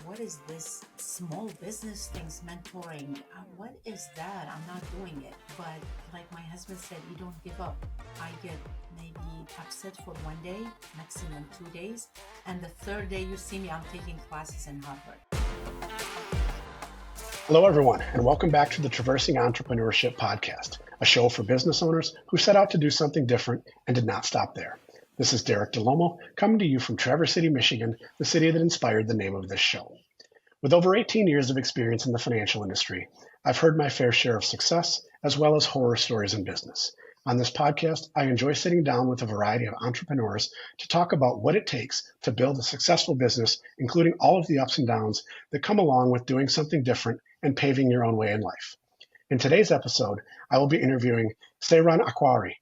what is this small business things mentoring? What is that? I'm not doing it. But like my husband said, you don't give up. I get maybe upset for one day, maximum 2 days. And the third day you see me, I'm taking classes in Harvard. Hello, everyone, and welcome back to the Traversing Entrepreneurship podcast, a show for business owners who set out to do something different and did not stop there. This is Derek DeLomo, coming to you from Traverse City, Michigan, the city that inspired the name of this show. With over 18 years of experience in the financial industry, I've heard my fair share of success as well as horror stories in business. On this podcast, I enjoy sitting down with a variety of entrepreneurs to talk about what it takes to build a successful business, including all of the ups and downs that come along with doing something different and paving your own way in life. In today's episode, I will be interviewing Sairan Aqrawi,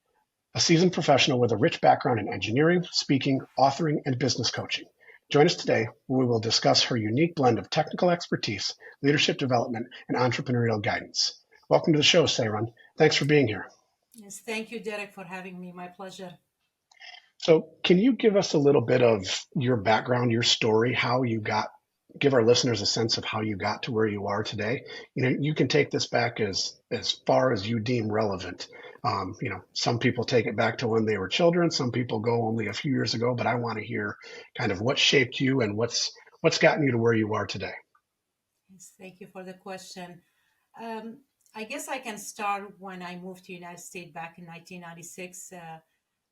a seasoned professional with a rich background in engineering, speaking, authoring, and business coaching. Join us today where we will discuss her unique blend of technical expertise, leadership development, and entrepreneurial guidance. Welcome to the show, Sairan. Thanks for being here. Yes, thank you, Derek, for having me. My pleasure. So, can you give us a little bit of your background, your story, give our listeners a sense of how you got to where you are today? You can take this back as far as you deem relevant. Some people take it back to when they were children. Some people go only a few years ago. But I want to hear kind of what shaped you and what's gotten you to where you are today. Yes, thank you for the question. Um, I guess I can start when I moved to United States back in 1996.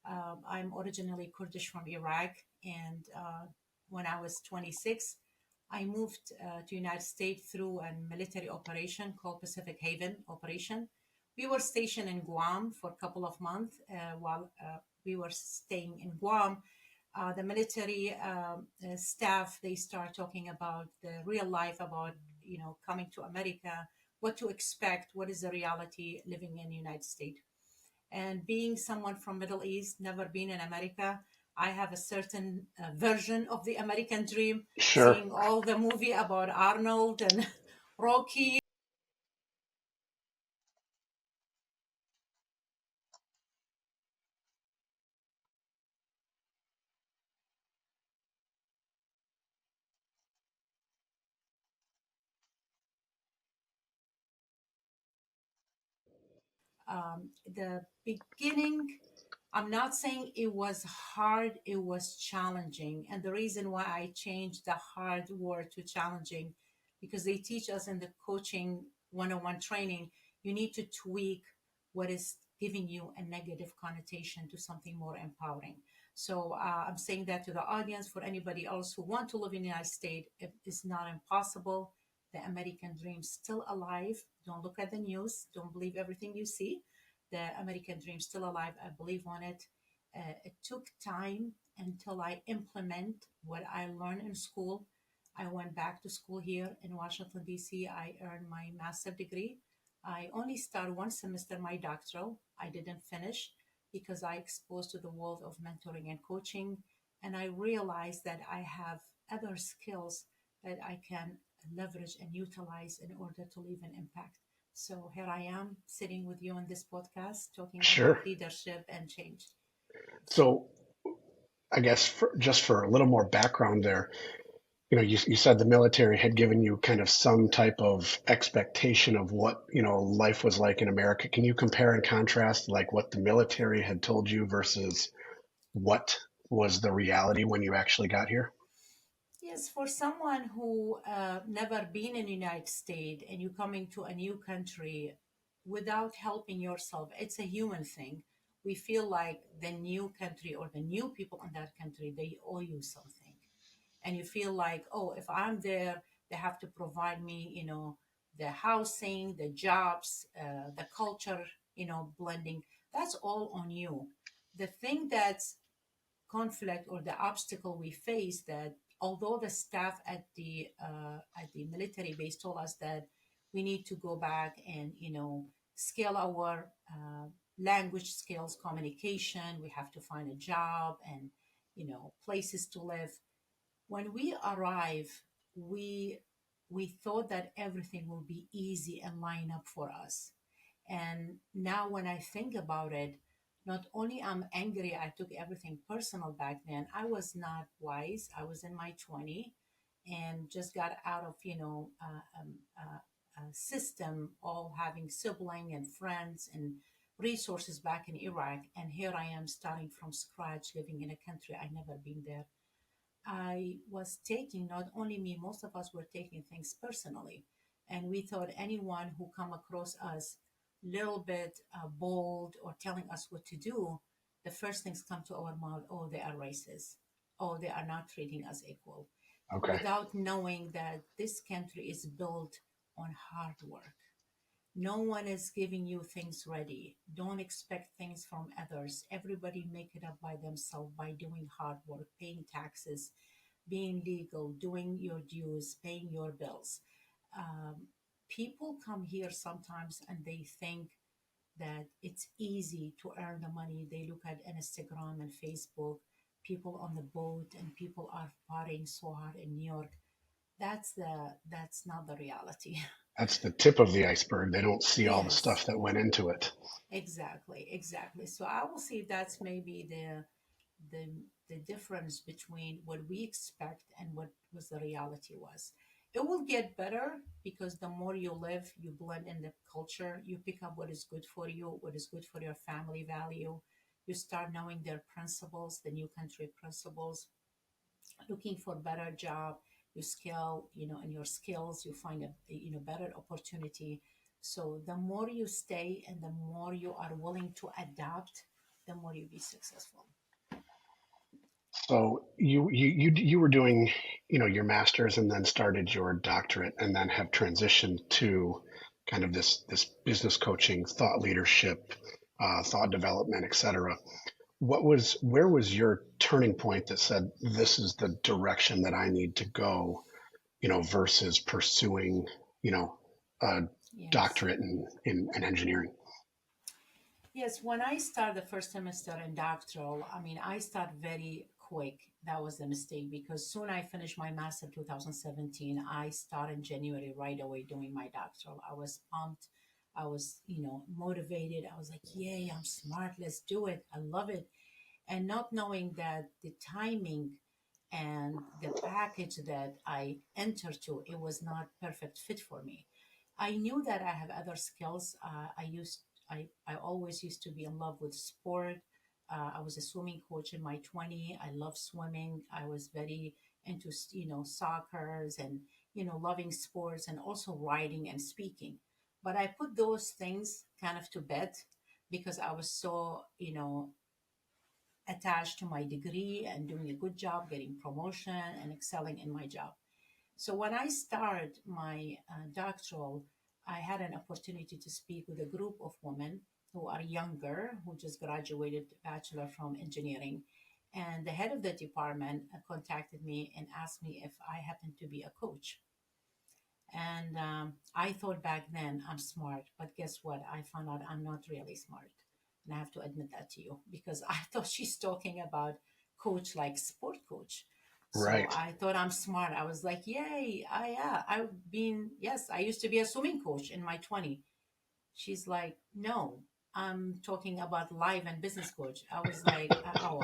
I'm originally Kurdish from Iraq, and when I was 26, I moved to United States through a military operation called Pacific Haven Operation. We were stationed in Guam for a couple of months while we were staying in Guam. The military staff, they start talking about the real life, about coming to America, what to expect, what is the reality living in the United States. And being someone from Middle East, never been in America, I have a certain version of the American dream, Sure. seeing all the movie about Arnold and Rocky. The beginning, I'm not saying it was hard, it was challenging. And the reason why I changed the hard word to challenging, because they teach us in the coaching 101 training, you need to tweak what is giving you a negative connotation to something more empowering. So I'm saying that to the audience. For anybody else who want to live in the United States, it is not impossible. The American dream is still alive. Don't look at the news. Don't believe everything you see. The American dream still alive. I believe on it. It took time until I implement what I learned in school. I went back to school here in Washington, D.C. I earned my master's degree. I only started one semester my doctoral. I didn't finish because I exposed to the world of mentoring and coaching. And I realized that I have other skills that I can leverage and utilize in order to leave an impact. So here I am sitting with you on this podcast talking Sure. about leadership and change. So, I guess just for a little more background there, you said the military had given you kind of some type of expectation of what, life was like in America. Can you compare and contrast like what the military had told you versus what was the reality when you actually got here? Yes, for someone who never been in the United States and you coming to a new country without helping yourself, it's a human thing. We feel like the new country or the new people in that country, they owe you something. And you feel like, oh, if I'm there, they have to provide me, the housing, the jobs, the culture, blending. That's all on you. The thing that's conflict or the obstacle we face, that although the staff at the military base told us that we need to go back and scale our language skills, communication, we have to find a job and places to live. When we arrive, we we thought that everything will be easy and line up for us. And now when I think about it, not only I'm angry, I took everything personal back then. I was not wise. I was in my 20, and just got out of, a system, all having sibling and friends and resources back in Iraq. And here I am starting from scratch, living in a country I never been there. I was taking, not only me, most of us were taking things personally. And we thought anyone who come across us little bit bold or telling us what to do, the first things come to our mouth, oh, they are racist. Oh, they are not treating us equal. Okay. Without knowing that this country is built on hard work. No one is giving you things ready. Don't expect things from others. Everybody make it up by themselves by doing hard work, paying taxes, being legal, doing your dues, paying your bills. Um, People come here sometimes and they think that it's easy to earn the money. They look at Instagram and Facebook, people on the boat, and people are partying so hard in New York. That's not the reality. That's the tip of the iceberg. They don't see all the Yes, stuff that went into it. exactly, exactly. So I will say that's maybe the the difference between what we expect and what was the reality was. It will get better because the more you live, you blend in the culture, you pick up what is good for you, what is good for your family value. You start knowing their principles, the new country principles, looking for better job, you scale, in your skills, you find a better opportunity. So the more you stay and the more you are willing to adapt, the more you be successful. So you were doing, your master's and then started your doctorate and then have transitioned to kind of this business coaching, thought leadership, thought development, et cetera. Where was your turning point that said this is the direction that I need to go, versus pursuing, a Yes. doctorate in engineering? Yes, when I started the first semester in doctoral, I mean, I start very quick. That was the mistake because soon I finished my master 2017. I started in January right away doing my doctoral. I was pumped. I was, motivated. I was like, yay, I'm smart. Let's do it. I love it. And not knowing that the timing and the package that I entered to, it was not perfect fit for me. I knew that I have other skills. I always used to be in love with sport. I was a swimming coach in my 20. I love swimming. I was very into, soccer's and, loving sports and also writing and speaking. But I put those things kind of to bed because I was so, attached to my degree and doing a good job, getting promotion and excelling in my job. So when I started my doctoral, I had an opportunity to speak with a group of women who are younger, who just graduated bachelor from engineering. And the head of the department contacted me and asked me if I happen to be a coach. And I thought back then I'm smart, but guess what? I found out I'm not really smart. And I have to admit that to you because I thought she's talking about coach like sport coach. So Right. I thought I'm smart. I was like, yay, yes, I used to be a swimming coach in my 20. She's like, no, I'm talking about life and business coach. I was like, oh,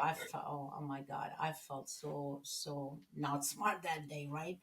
oh my God, I felt so not smart that day, right?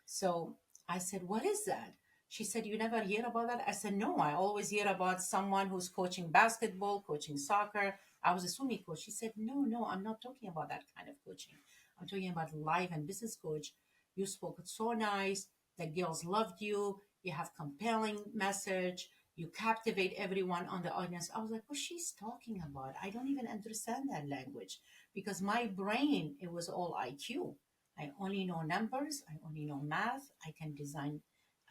So I said, what is that? She said, you never hear about that? I said, no, I always hear about someone who's coaching basketball, coaching soccer. I was a swimming coach. She said, no, I'm not talking about that kind of coaching. I'm talking about life and business coach. You spoke so nice. The girls loved you. You have compelling message. You captivate everyone on the audience. I was like, what she's talking about? I don't even understand that language because my brain, it was all IQ. I only know numbers. I only know math. I can design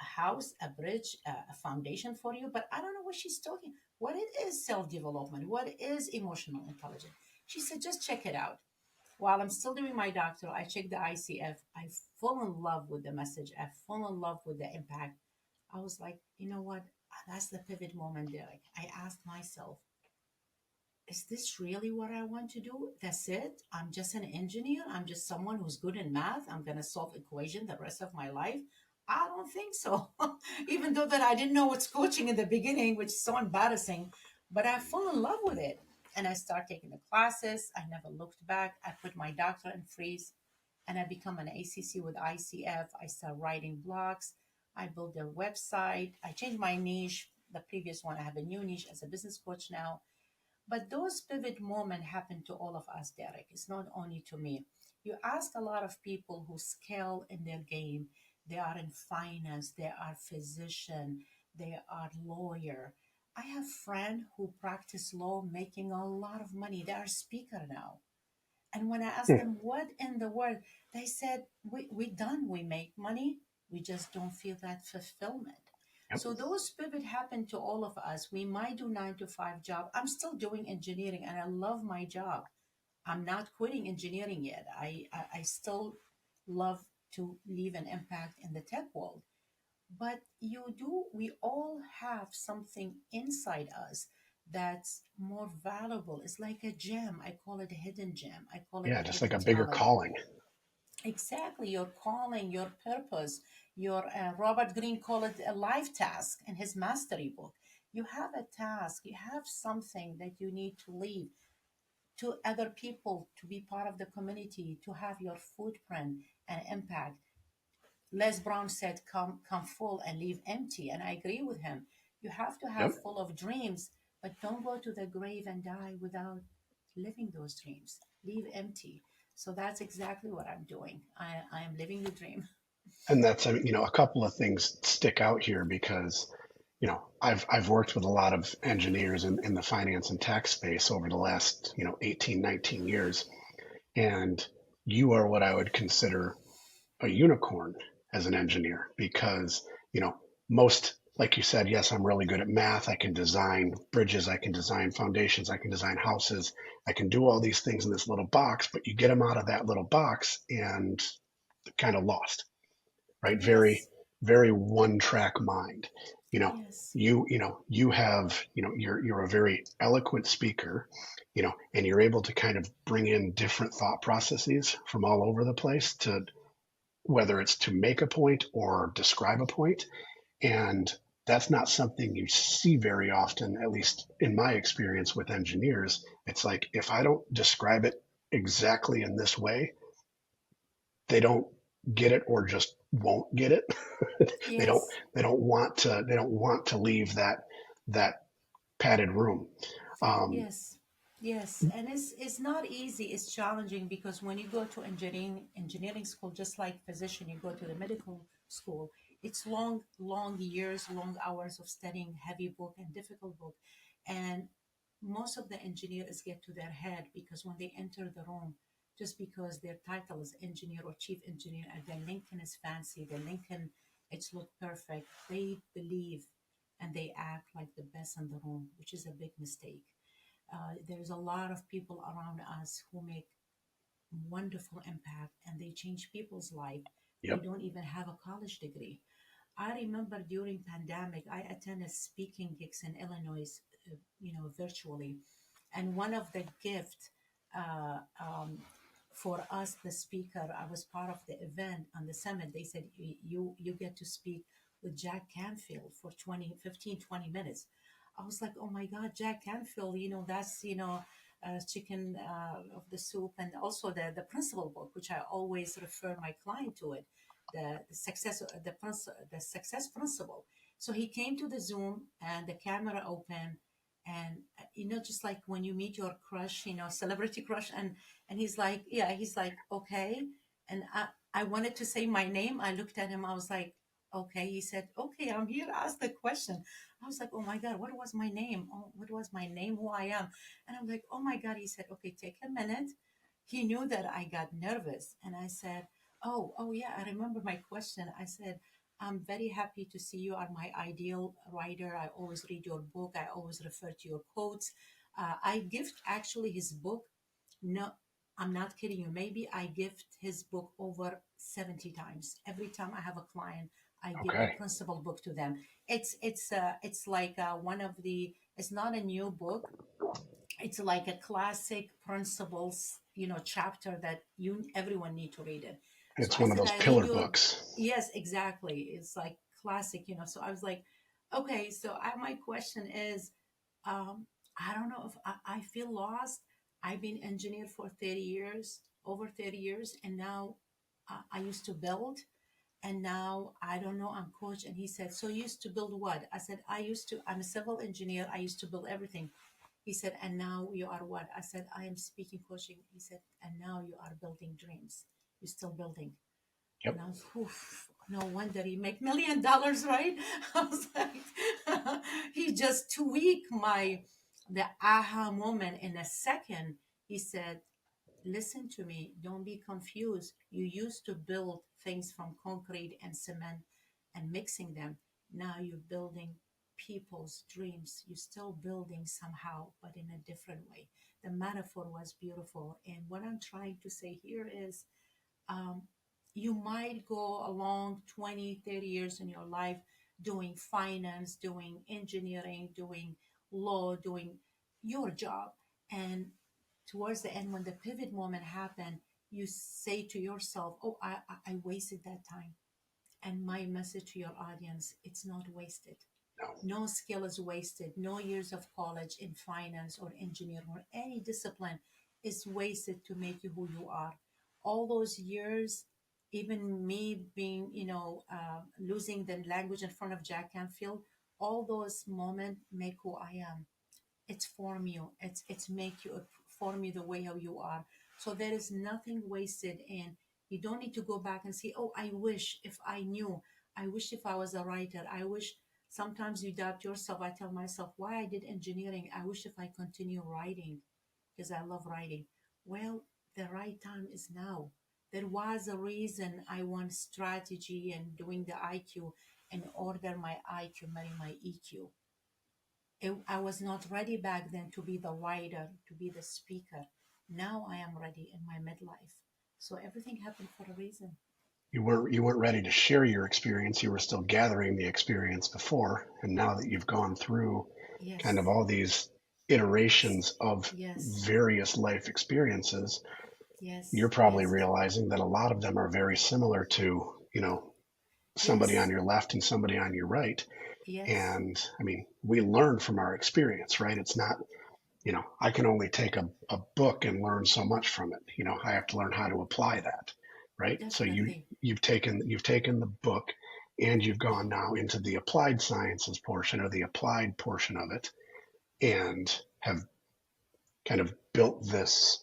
a house, a bridge, a foundation for you, but I don't know what she's talking. What it is self development? What is emotional intelligence? She said, just check it out. While I'm still doing my doctoral, I checked the ICF. I fall in love with the message. I fall in love with the impact. I was like, you know what? That's the pivot moment there. Like, I asked myself, is this really what I want to do? That's it. I'm just an engineer. I'm just someone who's good in math. I'm going to solve equation the rest of my life. I don't think so. Even though that I didn't know what's coaching in the beginning, which is so embarrassing, but I fell in love with it. And I started taking the classes. I never looked back. I put my doctorate in freeze. and I become an ACC with ICF. I start writing blogs. I build a website. I change my niche. The previous one, I have a new niche as a business coach now. But those pivot moments happen to all of us, Derek. It's not only to me. You ask a lot of people who scale in their game. They are in finance, they are physician, they are lawyer. I have friends who practice law making a lot of money. They are speaker now. And when I asked Hmm. them what in the world, they said, we done, we make money, we just don't feel that fulfillment. Yep. So those pivot happen to all of us. We might do 9 to 5 job. I'm still doing engineering and I love my job. I'm not quitting engineering yet. I still love to leave an impact in the tech world. But we all have something inside us that's more valuable. It's like a gem. I call it a hidden gem. I call it Yeah, a just like hidden a bigger talent. calling. Exactly, your calling, your purpose, your Robert Greene called it a life task in his mastery book. You have a task, you have something that you need to leave to other people, to be part of the community, to have your footprint and impact. Les Brown said, come full and leave empty. And I agree with him. You have to have Yep. full of dreams, but don't go to the grave and die without living those dreams. Leave empty. So that's exactly what I'm doing. I am living the dream. And that's, I mean, a couple of things stick out here because, I've worked with a lot of engineers in the finance and tax space over the last, 18, 19 years. And you are what I would consider a unicorn as an engineer because, most, like you said, yes, I'm really good at math. I can design bridges, I can design foundations, I can design houses, I can do all these things in this little box, but you get them out of that little box and kind of lost, right? Very, Yes, very one track mind. You know, yes, you have, you're a very eloquent speaker, and you're able to kind of bring in different thought processes from all over the place to whether it's to make a point or describe a point. And that's not something you see very often, at least in my experience with engineers. It's like if I don't describe it exactly in this way, they don't get it or just won't get it. they don't yes, they don't want to leave that padded room. Um, yes, yes. And it's not easy. It's challenging because when you go to engineering school, just like physician, you go to the medical school. It's long years, long hours of studying, heavy book and difficult book, and most of the engineers get to their head because when they enter the room, just because their title is engineer or chief engineer and their LinkedIn is fancy, their LinkedIn it's look perfect, they believe and they act like the best in the room, which is a big mistake. There's a lot of people around us who make wonderful impact and they change people's life. They yep. don't even have a college degree. I remember during pandemic, I attended speaking gigs in Illinois, virtually, and one of the gift uh, um, for us, the speaker, I was part of the event on the summit. They said you get to speak with Jack Canfield for 20 minutes. I was like, oh my God, Jack Canfield, that's chicken of the soup, and also the principal book, which I always refer my client to it, the success principle. So he came to the Zoom and the camera open, and just like when you meet your crush, celebrity crush, and he's like, yeah, he's like, okay, and I wanted to say my name. I looked at him. I was like, okay. He said, okay, I'm here. Ask the question. I was like, oh my God, what was my name? Oh, what was my name? Who I am? And I'm like, oh my God. He said, okay, take a minute. He knew that I got nervous. And I said, oh yeah, I remember my question. I said, I'm very happy to see you are my ideal writer. I always read your book. I always refer to your quotes. I gift actually his book. No, I'm not kidding you. Maybe I gift his book over 70 times. Every time I have a client, I give the Okay. principal book to them. It's like one of the. It's not a new book. It's like a classic principles, chapter that everyone need to read it. So It's I one of said, those I read pillar your. books. Yes, exactly. It's like classic, So I was like, okay. So my question is, um, I don't know if I feel lost. I've been engineer for 30 years, over 30 years, and now I used to build, and now I don't know, I'm coach. And he said, so you used to build what? I said, I'm a civil engineer. I used to build everything. He said, and now you are what? I said, I am speaking coaching. He said, and now you are building dreams. You're still building. And Yep. I was, oof, no wonder he make $1 million, right? I was like, he just tweaked the aha moment in a second. He said, listen to me, don't be confused. You used to build things from concrete and cement and mixing them. Now you're building people's dreams. You're still building somehow, but in a different way. The metaphor was beautiful. And what I'm trying to say here is, um, you might go along 20, 30 years in your life doing finance, doing engineering, doing law, doing your job. And towards the end, when the pivot moment happened, you say to yourself, oh, I wasted that time. And my message to your audience, it's not wasted. No. No skill is wasted. No years of college in finance or engineering or any discipline is wasted to make you who you are. All those years, even me being, losing the language in front of Jack Canfield, all those moments make who I am. It's form you. It's make you, form you the way how you are. So there is nothing wasted, and you don't need to go back and say, oh, I wish if I knew. I wish if I was a writer. I wish. Sometimes you doubt yourself. I tell myself why I did engineering. I wish if I continue writing because I love writing. Well, the right time is now. There was a reason I want strategy and doing the IQ in order my IQ marry my EQ. I was not ready back then to be the writer, to be the speaker. Now I am ready in my midlife. So everything happened for a reason. You weren't ready to share your experience. You were still gathering the experience before, and now that you've gone through kind of Yes, all these iterations of yes, various life experiences, you're yes, probably yes, realizing that a lot of them are very similar to, somebody on yes, your left and somebody on your right. yes, And I mean, we learn from our experience, right? It's not, I can only take a book and learn so much from it. I have to learn how to apply that, right? So definitely. you've taken the book and you've gone now into the applied sciences portion or the applied portion of it and have kind of built this,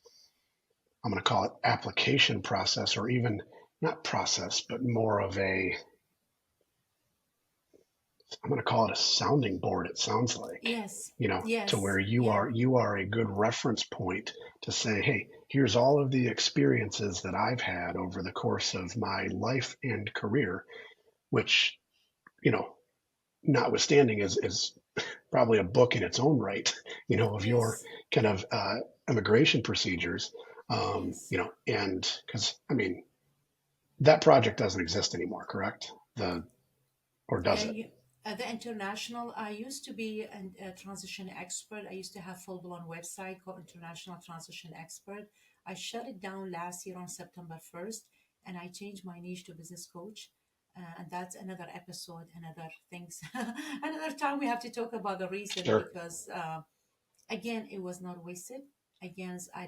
I'm going to call it application process, or even not process, but more of a, I'm going to call it a sounding board. It sounds like, Yes, to where yes, you yeah, are, you are a good reference point to say, hey, here's all of the experiences that I've had over the course of my life and career, which, you know, notwithstanding is probably a book in its own right, of your yes, kind of immigration procedures, yes. and because I mean, that project doesn't exist anymore, correct? Or does it? You, the international, I used to be a transition expert. I used to have full-blown website called International Transition Expert. I shut it down last year on September 1st, and I changed my niche to business coach. And that's another episode, another things, another time we have to talk about the reason Sure. because again, it was not wasted. Again, I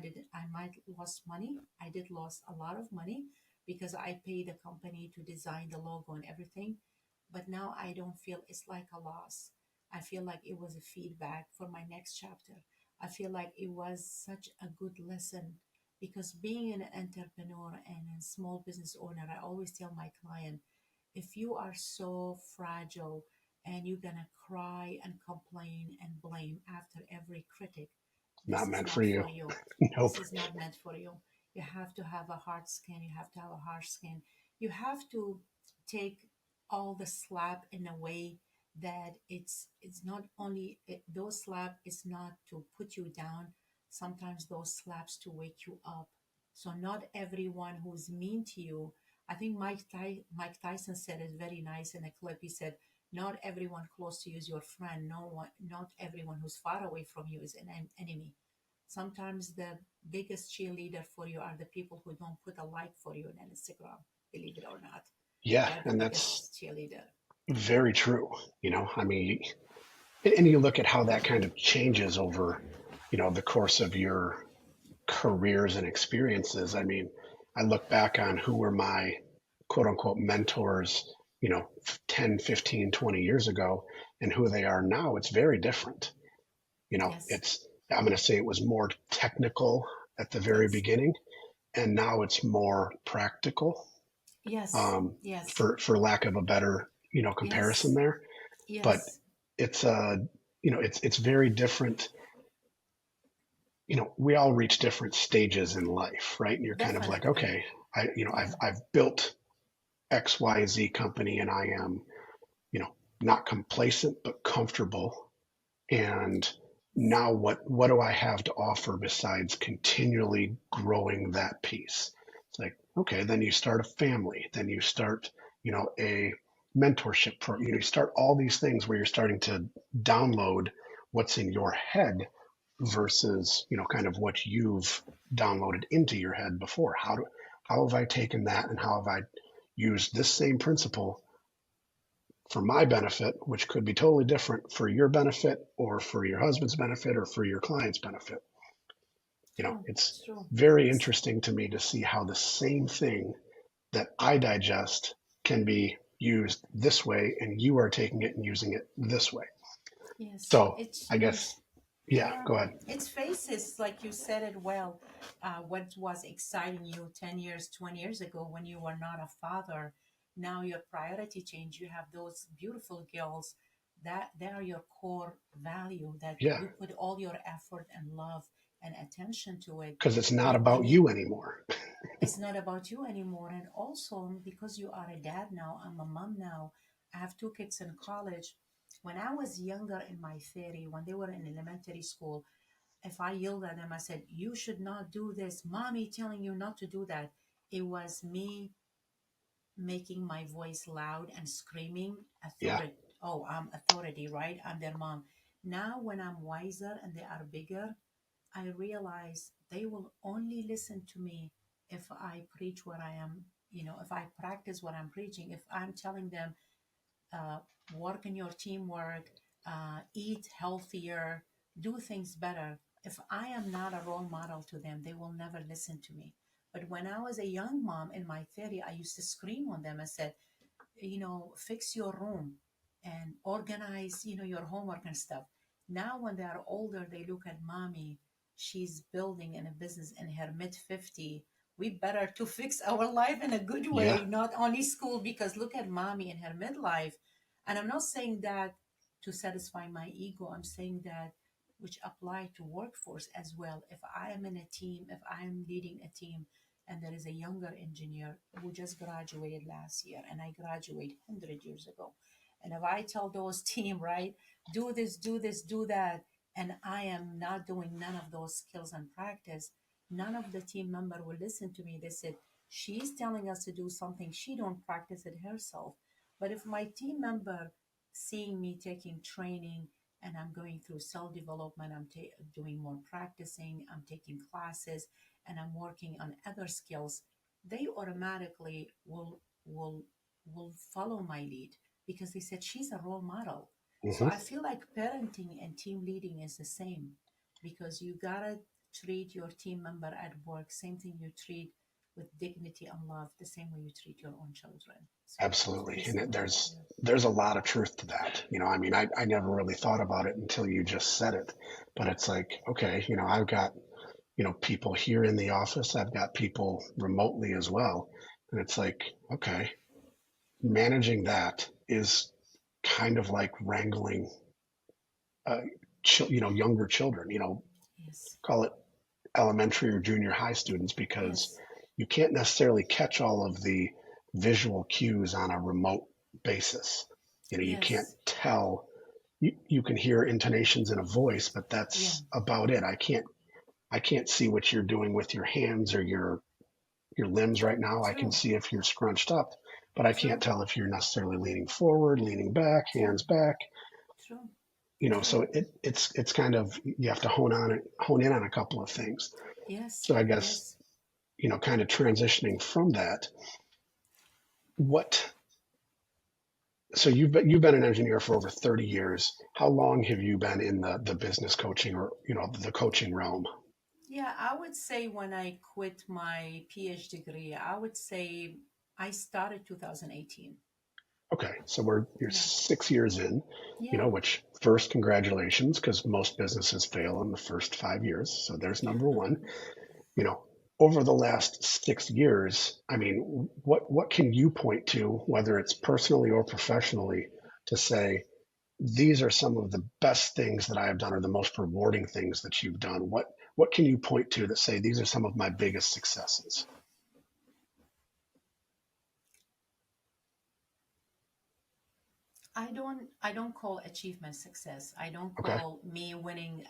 might lost money. I did lost a lot of money because I paid the company to design the logo and everything. But now I don't feel it's like a loss. I feel like it was a feedback for my next chapter. I feel like it was such a good lesson because being an entrepreneur and a small business owner, I always tell my client, if you are so fragile and you're gonna cry and complain and blame after every critic, Not this is meant for not you. for you. Nope. This is not meant for you. You have to have a hard skin. You have to have a harsh skin. You have to take all the slap in a way that it's not only those slap is not to put you down. Sometimes those slaps to wake you up. So not everyone who's mean to you. I think Mike Tyson said it very nice in a clip. He said, "Not everyone close to you is your friend. No one, not everyone who's far away from you is an enemy. Sometimes the biggest cheerleader for you are the people who don't put a like for you on Instagram. Believe it or not, Yeah, they are the and that's biggest cheerleader." very true. I mean, and you look at how that kind of changes over, the course of your careers and experiences. I mean, I look back on who were my quote unquote mentors, 10, 15, 20 years ago and who they are now, it's very different. Yes. I'm going to say it was more technical at the very Yes. beginning, and now it's more practical, Yes. Yes. for lack of a better, comparison Yes. there. But Yes. it's, it's very different. We all reach different stages in life, right? And you're kind of like, Definitely. okay, Yeah. I've built XYZ company and I am, not complacent, but comfortable. And now what do I have to offer besides continually growing that piece? It's like, okay, then you start a family, then you start, a mentorship program. You start all these things where you're starting to download what's in your head versus, kind of what you've downloaded into your head before. How have I taken that and how have I used this same principle for my benefit, which could be totally different for your benefit or for your husband's benefit or for your client's benefit. True. It's True. very It's interesting to me to see how the same thing that I digest can be used this way and you are taking it and using it this way. yes. So It I guess, changed. yeah, Yeah. go ahead. Its faces, like you said it well. What was exciting you 10 years, 20 years ago when you were not a father, now your priority change. You have those beautiful girls that they are your core value. That Yeah, you put all your effort and love and attention to it. because it's not But when about you you anymore. it's not about you anymore. And also, because you are a dad now, I'm a mom now, I have two kids in college. When I was younger in my 30, when they were in elementary school, if I yelled at them, I said, "You should not do this. Mommy telling you not to do that." It was me making my voice loud and screaming Yeah, authority. Oh, I'm authority, right? I'm their mom. Now, when I'm wiser and they are bigger, I realize they will only listen to me if I preach what I am, if I practice what I'm preaching, if I'm telling them, uh, work in your teamwork, eat healthier, do things better. If I am not a role model to them, they will never listen to me. But when I was a young mom in my 30, I used to scream on them and said, fix your room and organize, your homework and stuff. Now, when they are older, they look at mommy. She's building in a business in her mid 50. We better to fix our life in a good yeah, way, not only school, because look at mommy in her midlife. And I'm not saying that to satisfy my ego. I'm saying that which apply to workforce as well. If I am in a team, if I am leading a team, and there is a younger engineer who just graduated last year and I graduated 100 years ago, and if I tell those team, right, do this, do this, do that, and I am not doing none of those skills and practice, none of the team member will listen to me. They said, she's telling us to do something, she don't practice it herself. But if my team member seeing me taking training and I'm going through self development, I'm doing more practicing, I'm taking classes, and I'm working on other skills, they automatically will follow my lead because they said she's a role model. So hmm I feel like parenting and team leading is the same because you gotta treat your team member at work same thing you treat with dignity and love, the same way you treat your own children. So it's absolutely. very And similar. Yeah. there's a lot of truth to that. I mean, I never really thought about it until you just said it, but it's like, okay, I've got people here in the office. I've got people remotely as well. And it's like, okay, managing that is kind of like wrangling, uh, younger children, Yes. call it elementary or junior high students, because Yes. you can't necessarily catch all of the visual cues on a remote basis. You can't Yes. tell, you can hear intonations in a voice, but Yeah. that's about it. I can't see what you're doing with your hands or your limbs right now. I can True. see if you're scrunched up, but I can't True. tell if you're necessarily leaning forward, leaning back, True. hands back. True. So True. it's kind of, you have to hone in on a couple of things. Yes. So I guess, Yes. kind of transitioning from that, what so you've been an engineer for over 30 years. How long have you been in the business coaching or the coaching realm? Yeah, I would say when I quit my PhD degree, I would say I started 2018. Okay, so you're Yeah. 6 years in, Yeah. which first, congratulations, because most businesses fail in the first 5 years. So there's number one. You know, over the last 6 years, I mean, what can you point to, whether it's personally or professionally, to say these are some of the best things that I have done or the most rewarding things that you've done? What can you point to that say these are some of my biggest successes? I don't call achievement success. I don't Okay. call me winning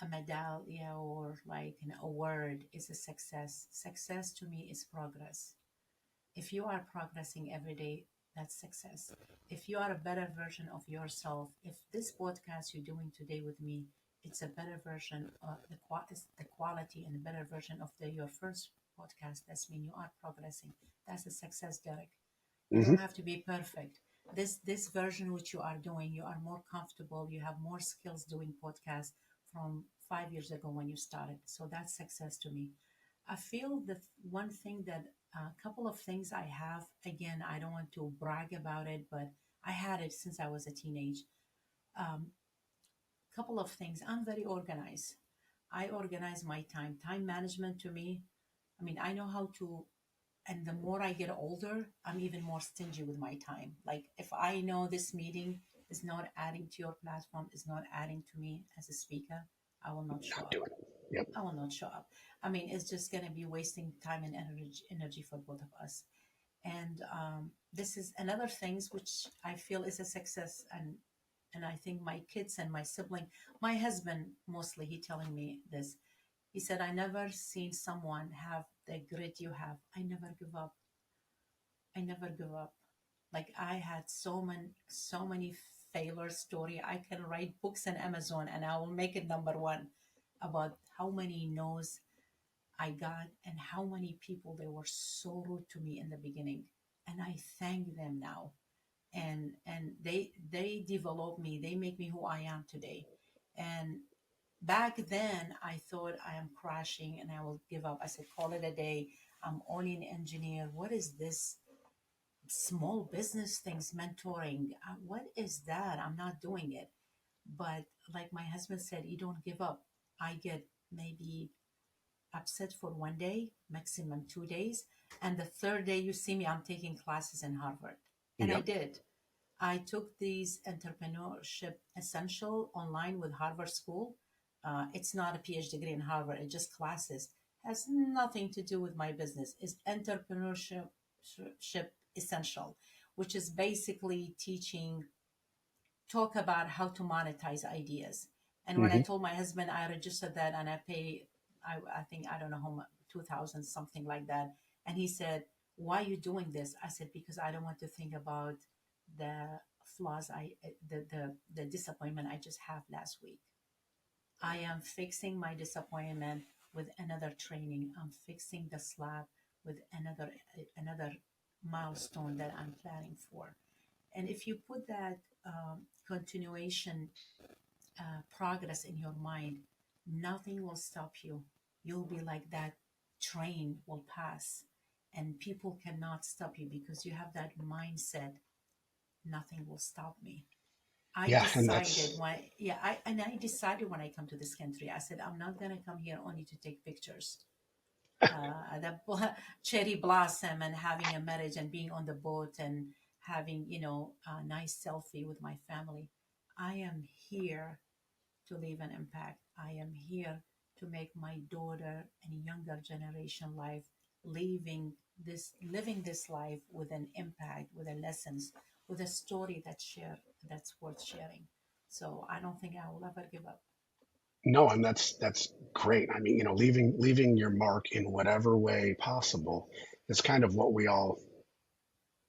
a medallion or like an award is a success. Success to me is progress. If you are progressing every day, that's success. If you are a better version of yourself, if this podcast you're doing today with me, it's a better version of it's the quality and a better version of your first podcast, that's mean you are progressing. That's a success, Derek. You don't Hmm. have to be perfect. This version which you are doing, you are more comfortable, you have more skills doing podcasts from 5 years ago when you started. So that's success to me. I feel that one thing that a couple of things I have, again, I don't want to brag about it, but I had it since I was a teenage. Um, Couple of things. I'm very organized. I organize my time. Time management to me, I mean, I know how to, and the more I get older, I'm even more stingy with my time. Like if I know this meeting is not adding to your platform, is not adding to me as a speaker, I will not show Not up. doing it. Yep. I will not show up. I mean, it's just going to be wasting time and energy for both of us. And this is another things which I feel is a success. And I think my kids and my sibling, my husband mostly, he telling me this. He said, I never seen someone have the grit you have. I never give up. I never give up. Like I had so many failure story. I can write books on Amazon and I will make it number one about how many no's I got and how many people they were so rude to me in the beginning. And I thank them now. And they develop me. They make me who I am today. And back then I thought I am crashing and I will give up. I said, call it a day. I'm only an engineer. What is this small business things, mentoring? What is that? I'm not doing it. But like my husband said, you don't give up. I get maybe upset for one day, maximum 2 days. And the third day, you see me, I'm taking classes in Harvard. And I Yep. did. I took these entrepreneurship essential online with Harvard School. It's not a PhD degree in Harvard, it's just classes. Has nothing to do with my business. It's entrepreneurship essential, which is basically teaching, talk about how to monetize ideas. And when I Hmm. told my husband I registered that and I pay, I think, I don't know how much, 2000, something like that. And he said, why are you doing this? I said, because I don't want to think about the flaws, the disappointment I just have last week. I am fixing my disappointment with another training. I'm fixing the slab with another milestone that I'm planning for. And if you put that continuation progress in your mind, nothing will stop you. You'll be like that train will pass, and people cannot stop you because you have that mindset. Nothing will stop me. I Yeah, and decided that's I decided when I come to this country, I said I'm not gonna come here only to take pictures. Cherry blossom and having a marriage and being on the boat and having a nice selfie with my family. I am here to leave an impact. I am here to make my daughter and younger generation life living this life with an impact, with a lessons, with a story that's worth sharing. So I don't think I will ever give up. no, and that's great. I mean, leaving your mark in whatever way possible is kind of what we all,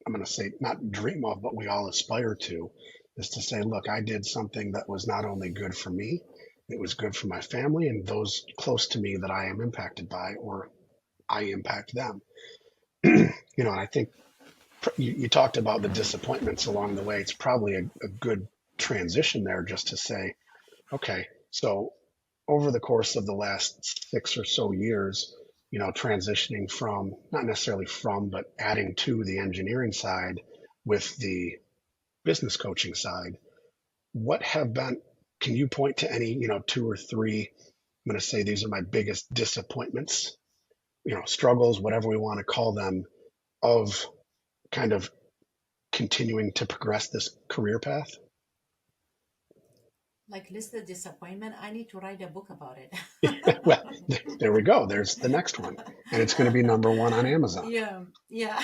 I'm going to say, not dream of, but we all aspire to, is to say, look, I did something that was not only good for me, it was good for my family and those close to me that I am impacted by, or I impact them. And I think you talked about the disappointments along the way. It's probably a good transition there just to say, okay, so over the course of the last 6 or so years, transitioning from, not necessarily from, but adding to the engineering side with the business coaching side, what have been, can you point to any, two or three, I'm going to say these are my biggest disappointments, struggles, whatever we want to call them, of kind of continuing to progress this career path? Like listed disappointment, I need to write a book about it. Well, there we go. There's the next one. And it's going to be number one on Amazon. Yeah, yeah.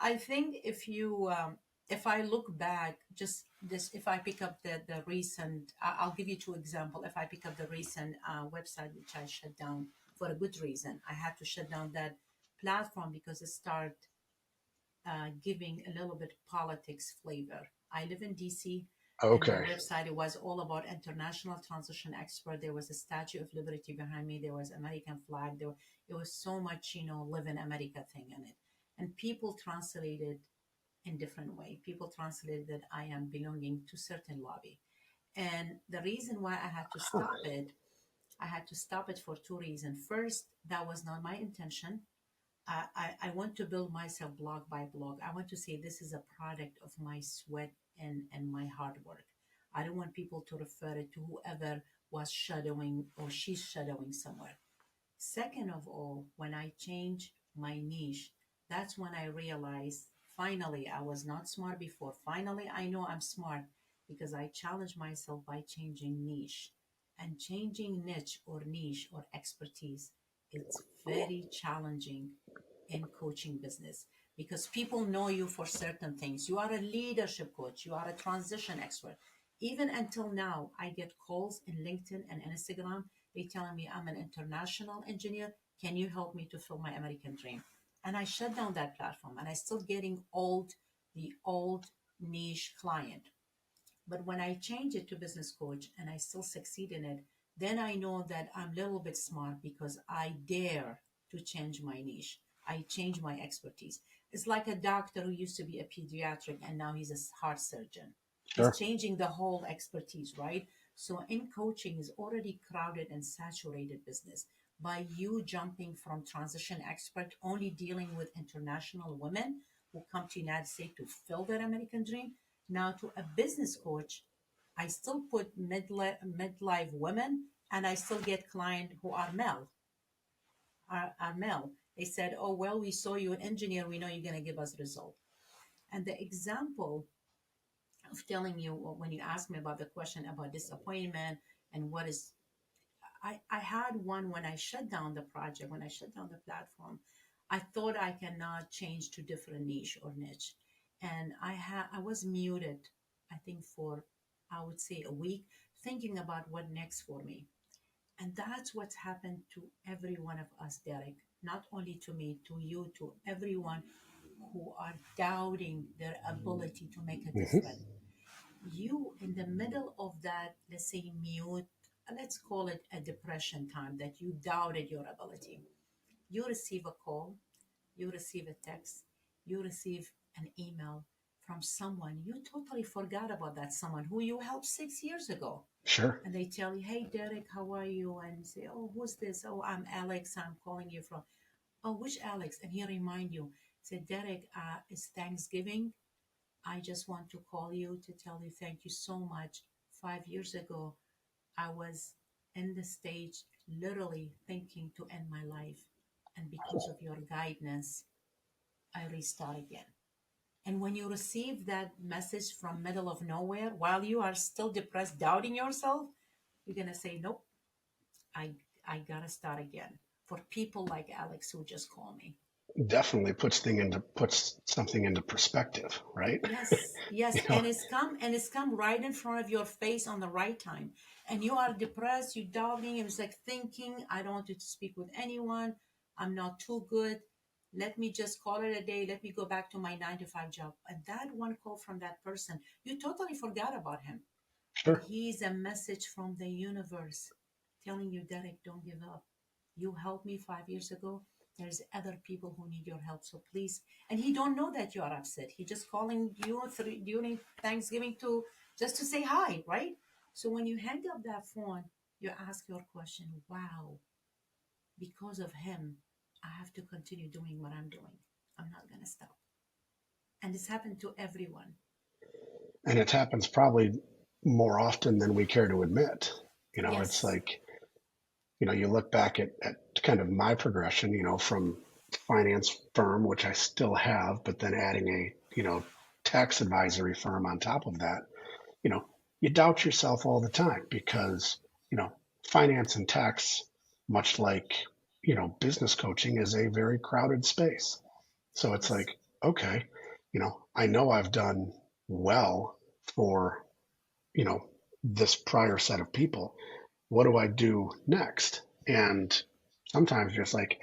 I think if I look back, just this, if I pick up the recent, I'll give you two example. If I pick up the recent website which I shut down for a good reason, I had to shut down that platform because it started giving a little bit politics flavor. I live in DC, and my Okay. website, it was all about international transition expert. There was a Statue of Liberty behind me. There was American flag. It was so much, live in America thing in it. And people translated in different way. People translated that I am belonging to certain lobby. And the reason why Huh. I had to stop it for two reasons. First, that was not my intention. I want to build myself block by block. I want to say this is a product of my sweat and my hard work. I don't want people to refer it to whoever was shadowing or she's shadowing somewhere. Second of all, when I changed my niche, that's when I realized finally I was not smart before. Finally, I know I'm smart because I challenged myself by changing niche. And changing niche or niche or expertise, it's very challenging in coaching business because people know you for certain things. You are a leadership coach, you are a transition expert. Even until now, I get calls in LinkedIn and Instagram. They telling me I'm an international engineer. Can you help me to fill my American dream? And I shut down that platform and I still getting the old niche client. But when I change it to business coach and I still succeed in it, then I know that I'm a little bit smart because I dare to change my niche. I change my expertise. It's like a doctor who used to be a pediatric and now he's a heart surgeon. He's Sure. changing the whole expertise, right? So in coaching is already crowded and saturated business. By you jumping from transition expert only dealing with international women who come to United States to fill their American dream, now to a business coach, I still put midlife women and I still get clients who are male. They said, oh, well, we saw you an engineer. We know you're going to give us result. And the example of telling you when you asked me about the question about disappointment and what is, I had one when I shut down the project, when I shut down the platform, I thought I cannot change to different niche or niche. And I was muted, I think for, I would say a week, thinking about what next for me. And that's what's happened to every one of us, Derek. Not only to me, to you, to everyone who are doubting their ability to make a Hmm. difference. You, in the middle of that, let's say mute, let's call it a depression time that you doubted your ability, you receive a call, you receive a text, you receive an email from someone you totally forgot about, that someone who you helped 6 years ago. Sure. And they tell you, hey, Derek, how are you? And you say, oh, who's this? Oh, I'm Alex. I'm calling you from, oh, which Alex? And he remind you, say, Derek, it's Thanksgiving. I just want to call you to tell you thank you so much. 5 years ago, I was in the stage literally thinking to end my life. And because of your guidance, I restart again. And when you receive that message from middle of nowhere while you are still depressed, doubting yourself, you're gonna say, nope, I I gotta start again. For people like Alex who just call me. Definitely puts something into perspective, right? Yes, yes, you know, and it's come right in front of your face on the right time. And you are depressed, you doubting, and it's like thinking, I don't want to speak with anyone. I'm not too good. Let me just call it a day. Let me go back to my 9 to 5 job. And that one call from that person, you totally forgot about him. And sure, he's a message from the universe telling you, Derek, don't give up. You helped me 5 years ago. There's other people who need your help. So please. And he don't know that you are upset. He just calling you during Thanksgiving to just to say hi, right? So when you hang up that phone, you ask your question, wow, because of him, I have to continue doing what I'm doing. I'm not going to stop. And it's happened to everyone. And it happens probably more often than we care to admit. It's Yes. like, you look back at kind of my progression, from finance firm, which I still have, but then adding tax advisory firm on top of that, you know, you doubt yourself all the time because, you know, finance and tax, much like, business coaching is a very crowded space. So it's Yes. like, okay, I know I've done well for, you know, this prior set of people. What do I do next? And sometimes you're just like,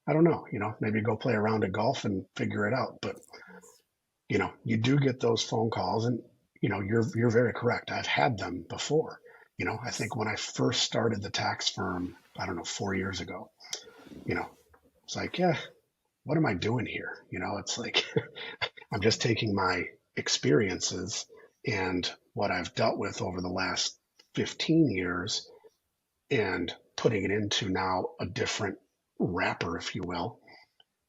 I don't know, maybe go play a round of golf and figure it out. But, Yes. you do get those phone calls and, you're very correct. I've had them before. I think Yes. when I first started the tax firm, I don't know, 4 years ago, you know, it's like, yeah, what am I doing here? It's like I'm just taking my experiences and what I've dealt with over the last 15 years and putting it into now a different wrapper, if you will,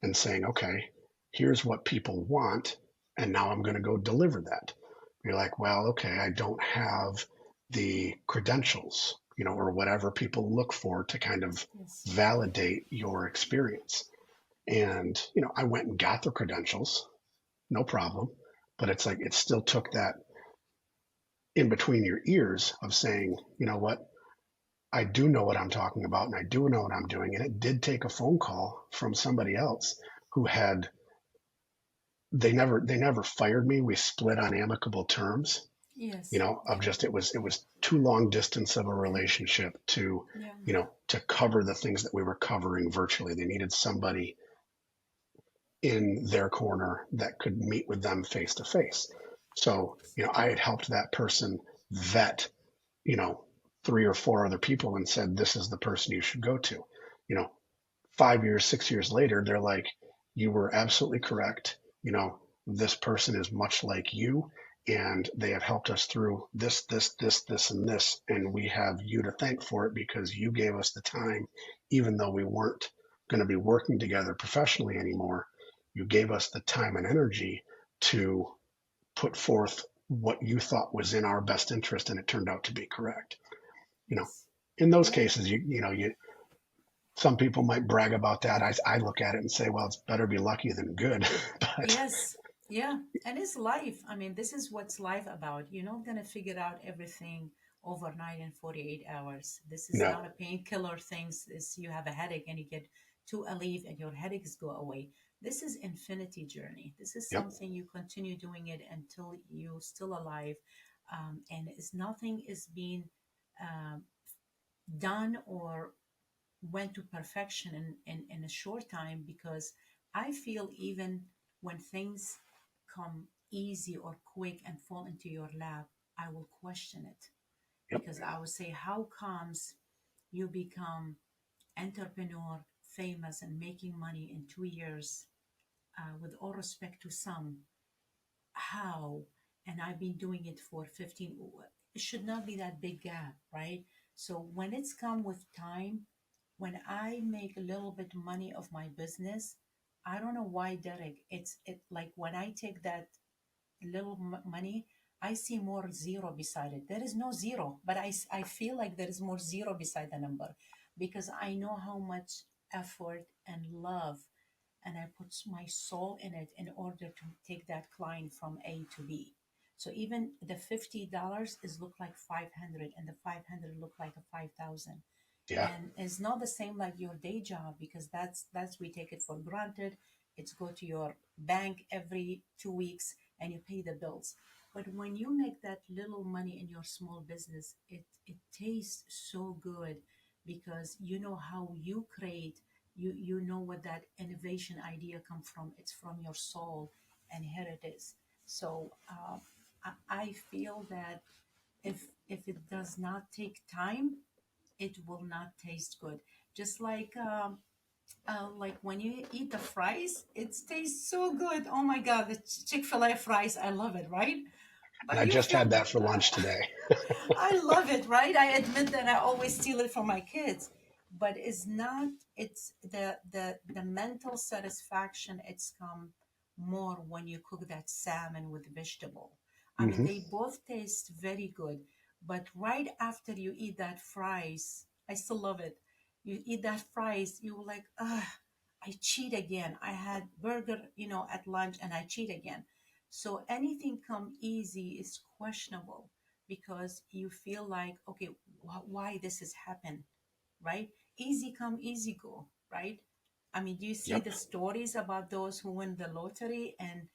and saying, okay, here's what people want. And now I'm going to go deliver that. You're like, well, okay, I don't have the credentials, or whatever people look for to kind of Yes. validate your experience. And, I went and got the credentials, no problem. But it's like, it still took that in between your ears of saying, you know what, I do know what I'm talking about and I do know what I'm doing. And it did take a phone call from somebody else who had they never fired me. We split on amicable terms, Yes. of Yeah. just it was too long distance of a relationship to, Yeah. to cover the things that we were covering virtually. They needed somebody in their corner that could meet with them face to face. So, I had helped that person vet, you know, three or four other people and said, this is the person you should go to. You know, 5 years, 6 years later, they're like, you were absolutely correct. This person is much like you, and they have helped us through this, and this. And we have you to thank for it because you gave us the time, even though we weren't going to be working together professionally anymore. You gave us the time and energy to put forth what you thought was in our best interest, and it turned out to be correct. You know, Yes. in those Yeah. cases, some people might brag about that. I look at it and say, well, it's better be lucky than good. But Yes. Yeah. And it's life. I mean, this is what's life about. You're not going to figure out everything overnight in 48 hours. This is no, not a painkiller things. Is you have a headache and you get to Aleve and your headaches go away. This is infinity journey. This is yep, something you continue doing it until you're still alive. And it's nothing is being um, done or went to perfection in a short time, because I feel even when things come easy or quick and fall into your lap, I will question it, yep, because I will say, how comes you become entrepreneur, famous, and making money in 2 years? With all respect to some, how? And I've been doing it for 15. It should not be that big gap, right? So when it's come with time, when I make a little bit money of my business, I don't know why, Derek. It like when I take that little money, I see more zero beside it. There is no zero, but I feel like there is more zero beside the number, because I know how much effort and love, and I put my soul in it in order to take that client from A to B. So even the $50 is look like 500, and the 500 look like a 5,000. yeah, And it's not the same like your day job, because that's we take it for granted. It's go to your bank every 2 weeks and you pay the bills. But when you make that little money in your small business, it tastes so good, because you know how you create, you know what that innovation idea come from. It's from your soul, and here it is. So I feel that if it does not take time, it will not taste good. Just like when you eat the fries, it tastes so good. Oh my God, the Chick-fil-A fries, I love it, right? And But I you just feel, had that for lunch today. I love it, right? I admit that I always steal it from my kids, but it's not. It's the mental satisfaction. It's come more when you cook that salmon with vegetable. I mean, Hmm. they both taste very good, but right after you eat that fries, I still love it. You eat that fries, you like, I cheat again. I had burger, at lunch, and I cheat again. So anything come easy is questionable because you feel like, okay, why this has happened, right? Easy come, easy go, right? I mean, do you see Yep. the stories about those who win the lottery and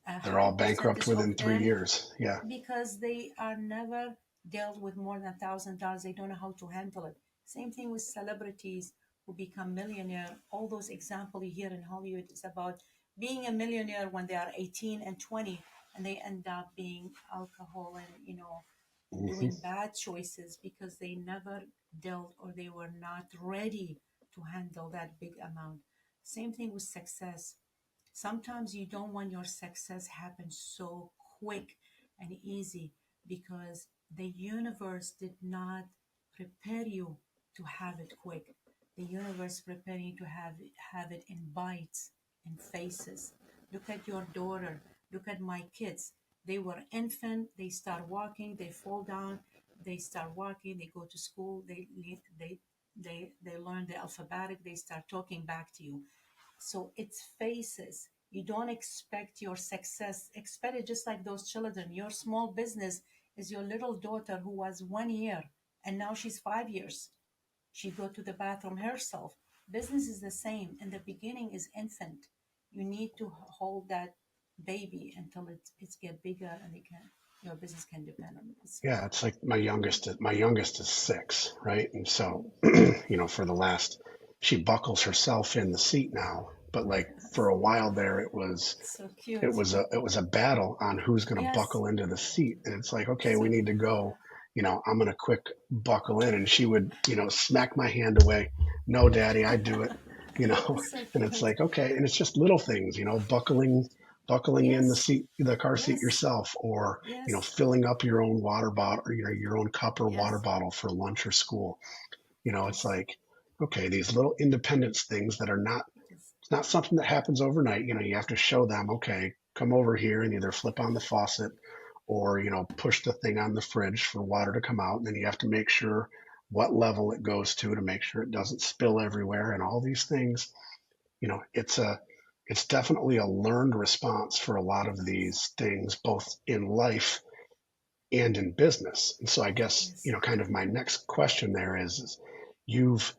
a They're all high bankrupt percentage within of three them years. Yeah. because they are never dealt with more than $1,000. They don't know how to handle it. Same thing with celebrities who become millionaire. All those examples you hear in Hollywood is about being a millionaire when they are 18 and 20, and they end up being alcohol and Hmm. doing bad choices because they never dealt or they were not ready to handle that big amount. Same thing with success. Sometimes you don't want your success happen so quick and easy because the universe did not prepare you to have it quick. The universe prepared you to have it in bites, in phases. Look at your daughter. Look at my kids. They were infant. They start walking. They fall down. They start walking. They go to school. They learn the alphabetic. They start talking back to you. So it's phases. You don't expect your success. Expect it just like those children. Your small business is your little daughter who was 1 year and now she's 5 years. She go to the bathroom herself. Business is the same. In the beginning is infant. You need to hold that baby until it's get bigger and your business can depend on itself. Yeah. It's like my youngest is 6, right? And so, for the last, she buckles herself in the seat now. But like for a while there, So it cute. was a it was a battle on who's going to Yes. buckle into the seat. And it's like, okay, we So need to go. I'm going to quick buckle in, and she would, smack my hand away. No, Daddy, I do it. You know, so and it's cute. like, okay, and it's just little things, buckling in Yes. the car seat Yes. yourself, or Yes. filling up your own water bottle, or your own cup or water Yes. bottle for lunch or school. It's Yes. like, okay, these little independence things that are not Yes. it's not something that happens overnight. You have to show them, okay, come over here and either flip on the faucet or, push the thing on the fridge for water to come out. And then you have to make sure what level it goes to make sure it doesn't spill everywhere and all these things. It's definitely a learned response for a lot of these things, both in life and in business. And so I guess, Yes. kind of my next question there is you've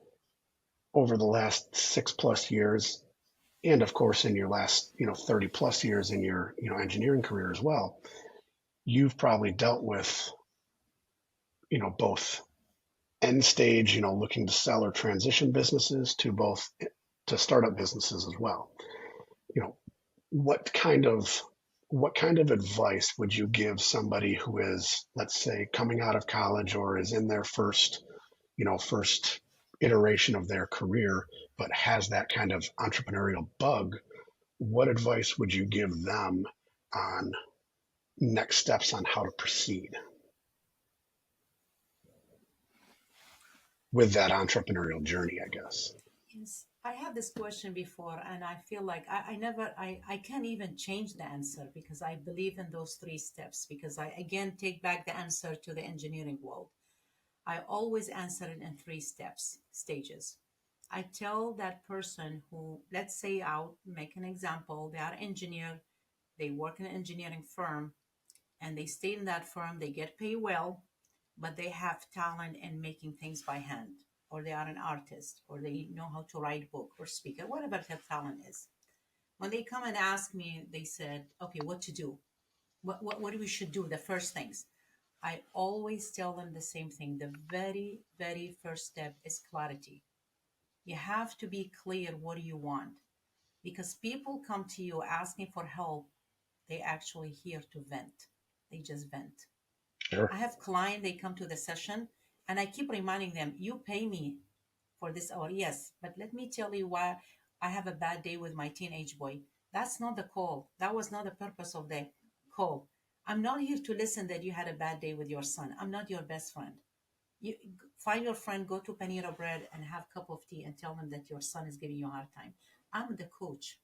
over the last 6+ years, and of course in your last 30 plus years in your engineering career as well, you've probably dealt with both end stage, looking to sell or transition businesses to both to startup businesses as well. you know what kind of advice would you give somebody who is, let's say, coming out of college or is in their first iteration of their career, but has that kind of entrepreneurial bug? What advice would you give them on next steps on how to proceed with that entrepreneurial journey, I guess? Yes. I had this question before, and I feel like I never, I can't even change the answer because I believe in those 3 steps. Because I again take back the answer to the engineering world. I always answer it in 3 steps, stages. I tell that person who, let's say, I'll make an example, they are engineer, they work in an engineering firm, and they stay in that firm, they get paid well, but they have talent in making things by hand, or they are an artist, or they know how to write book or speak, or whatever their talent is. When they come and ask me, they said, okay, what to do? What we should do, the first things. I always tell them the same thing. The very, very first step is clarity. You have to be clear what do you want because people come to you asking for help. They actually here to vent. They just vent. Sure. I have client, they come to the session and I keep reminding them, you pay me for this hour. Yes, but let me tell you why I have a bad day with my teenage boy. That's not the call. That was not the purpose of the call. I'm not here to listen that you had a bad day with your son. I'm not your best friend. You find your friend, go to Panera Bread and have a cup of tea and tell them that your son is giving you a hard time. I'm the coach,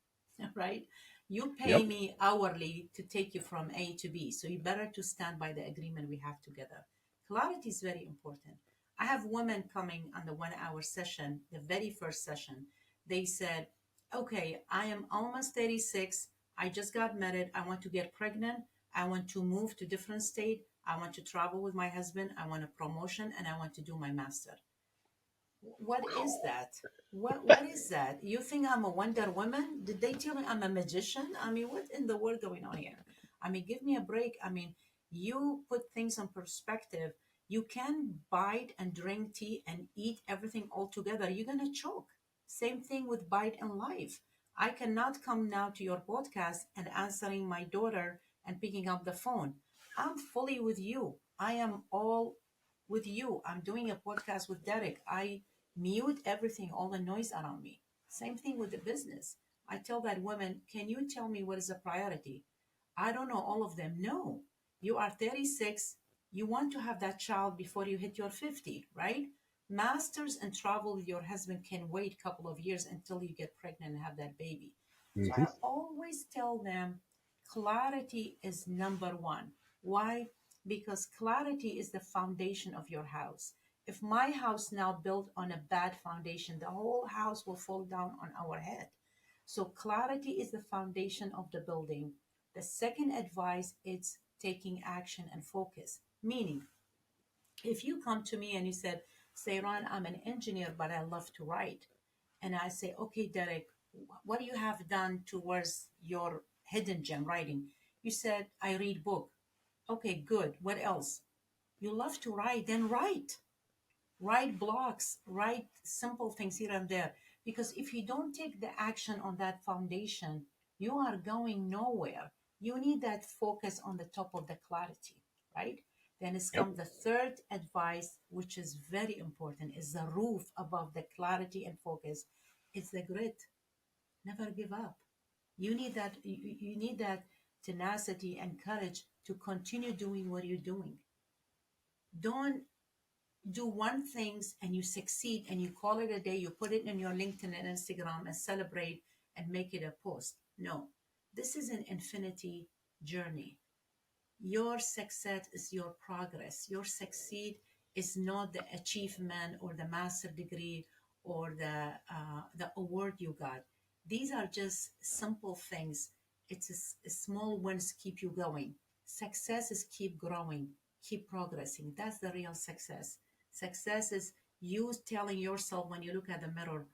right? You pay Yep. me hourly to take you from A to B. So you better to stand by the agreement we have together. Clarity is very important. I have women coming on the 1 hour session, the very first session. They said, okay, I am almost 36. I just got married. I want to get pregnant. I want to move to different state. I want to travel with my husband. I want a promotion and I want to do my master. What is that? What is that? You think I'm a Wonder Woman? Did they tell me I'm a magician? I mean, what in the world going on here? I mean, give me a break. I mean, you put things in perspective. You can bite and drink tea and eat everything all together. You're gonna choke. Same thing with bite in life. I cannot come now to your podcast and answering my daughter and picking up the phone. I'm fully with you. I am all with you. I'm doing a podcast with Derek. I mute everything, all the noise around me. Same thing with the business. I tell that woman, can you tell me what is a priority? I don't know all of them. No, you are 36. You want to have that child before you hit your 50, right? Masters and travel with your husband can wait a couple of years until you get pregnant and have that baby. So Hmm. I always tell them clarity is number one. Why? Because clarity is the foundation of your house. If my house now built on a bad foundation, the whole house will fall down on our head. So clarity is the foundation of the building. The second advice is taking action and focus. Meaning, if you come to me and you said, Sairan, I'm an engineer, but I love to write. And I say, okay, Derek, what do you have done towards your hidden gem writing? You said, I read book. Okay, good. What else? You love to write, then write blogs, write simple things here and there. Because if you don't take the action on that foundation, you are going nowhere. You need that focus on the top of the clarity, right? Then it's Yep. come the third advice, which is very important, is the roof above the clarity and focus. It's the grit. Never give up. You need that tenacity and courage to continue doing what you're doing. Don't do one things and you succeed and you call it a day, you put it in your LinkedIn and Instagram and celebrate and make it a post. No, this is an infinity journey. Your success is your progress. Your succeed is not the achievement or the master degree or the award you got. These are just simple things. It's small wins keep you going. Success is keep growing, keep progressing. That's the real success. Success is you telling yourself when you look at the mirror,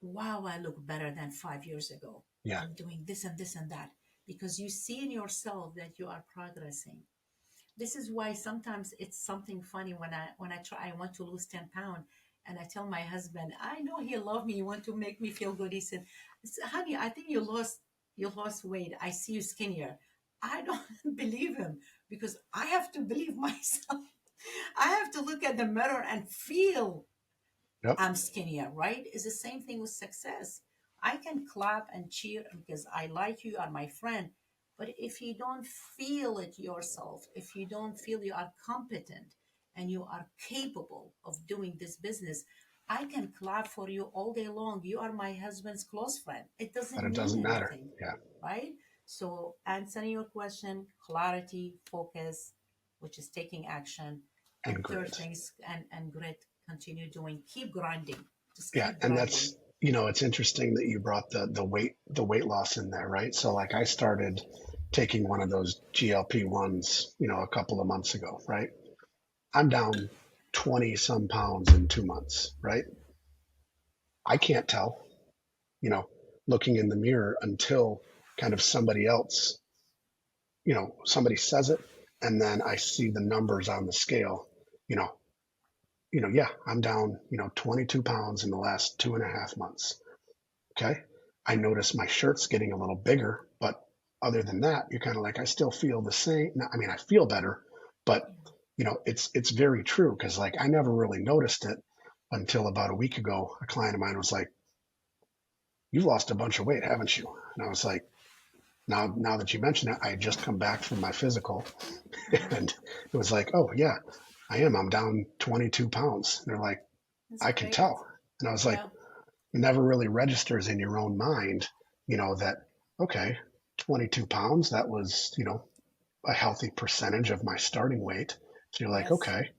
wow, I look better than 5 years ago. Yeah. I'm doing this and this and that because you see in yourself that you are progressing. This is why sometimes it's something funny when I try I want to lose 10 pounds and I tell my husband, I know he love me, he want to make me feel good. He said, honey, I think you lost weight. I see you skinnier. I don't believe him because I have to believe myself. I have to look at the mirror and feel Yep. I'm skinnier, right? It's the same thing with success. I can clap and cheer because I like you, you are my friend. But if you don't feel it yourself, if you don't feel you are competent and you are capable of doing this business, I can clap for you all day long. You are my husband's close friend. It But doesn't it mean doesn't matter. anything, Yeah. right? So, answering your question, clarity, focus, which is taking action, and And third grit. things and grit, continue doing, keep grinding, just Yeah. keep And grinding. that's, it's interesting that you brought the weight loss in there, right? So like I started taking one of those GLP-1s, a couple of months ago, right? I'm down 20 some pounds in 2 months, right? I can't tell, you know, looking in the mirror until kind of somebody says it, and then I see the numbers on the scale, you know, yeah, I'm down, 22 pounds in the last 2.5 months. Okay. I notice my shirt's getting a little bigger, but other than that, you're kind of like, I still feel the same. I mean, I feel better, but Yeah. it's very true because like I never really noticed it until about a week ago. A client of mine was like, "You've lost a bunch of weight, haven't you?" And I was like, Now that you mention it, I had just come back from my physical, and it was like, oh yeah, I'm down 22 pounds. And they're like, That's I can great. tell. And I was like, Yeah. it never really registers in your own mind, that, okay, 22 pounds, that was, a healthy percentage of my starting weight. So you're like, Yes. okay,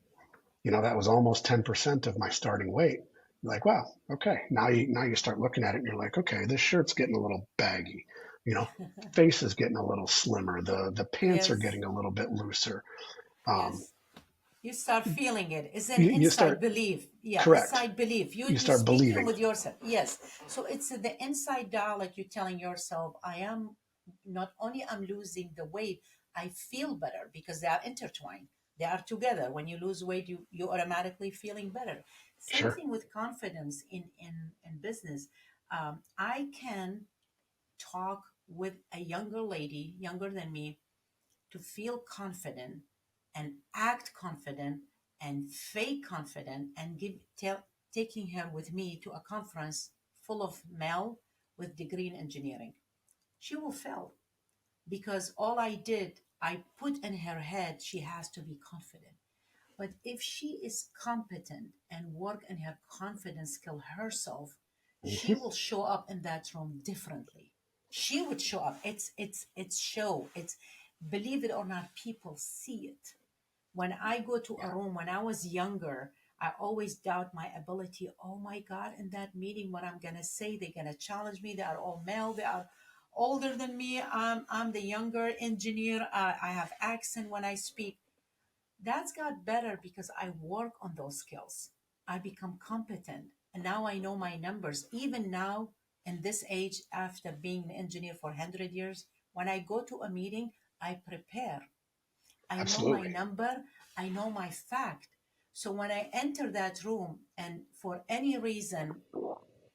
that was almost 10% of my starting weight. You're like, wow, okay. Now you start looking at it and you're like, okay, this shirt's getting a little baggy. You know, face is getting a little slimmer. The pants are Yes. getting a little bit looser. Um, Yes. You start feeling it. It's an you inside start belief. Yeah, correct. inside belief. You You you start speaking believing. with yourself. Yes. So it's the inside dialogue. You're telling yourself, I am not only I'm losing the weight, I feel better because they are intertwined. They are together. When you lose weight, you automatically feeling better. Same Sure. thing with confidence in business. I can talk with a younger lady, younger than me, to feel confident and act confident and fake confident and taking her with me to a conference full of male with degree in engineering. She will fail because all I did, I put in her head she has to be confident. But if she is competent and work in her confidence skill herself, she Hmm. will show up in that room differently. She would show up. It's show. It's believe it or not, people see it. When I go to a Yeah, room, when I was younger, I always doubt my ability. Oh my God, in that meeting, what I'm gonna say, they're gonna challenge me. They are all male, they are older than me. I'm the younger engineer. I have accent when I speak. That's got better because I work on those skills. I become competent. And now I know my numbers. Even now, in this age, after being an engineer for 100 years, when I go to a meeting, I prepare. I know my absolutely. number, I know my fact. So when I enter that room, and for any reason,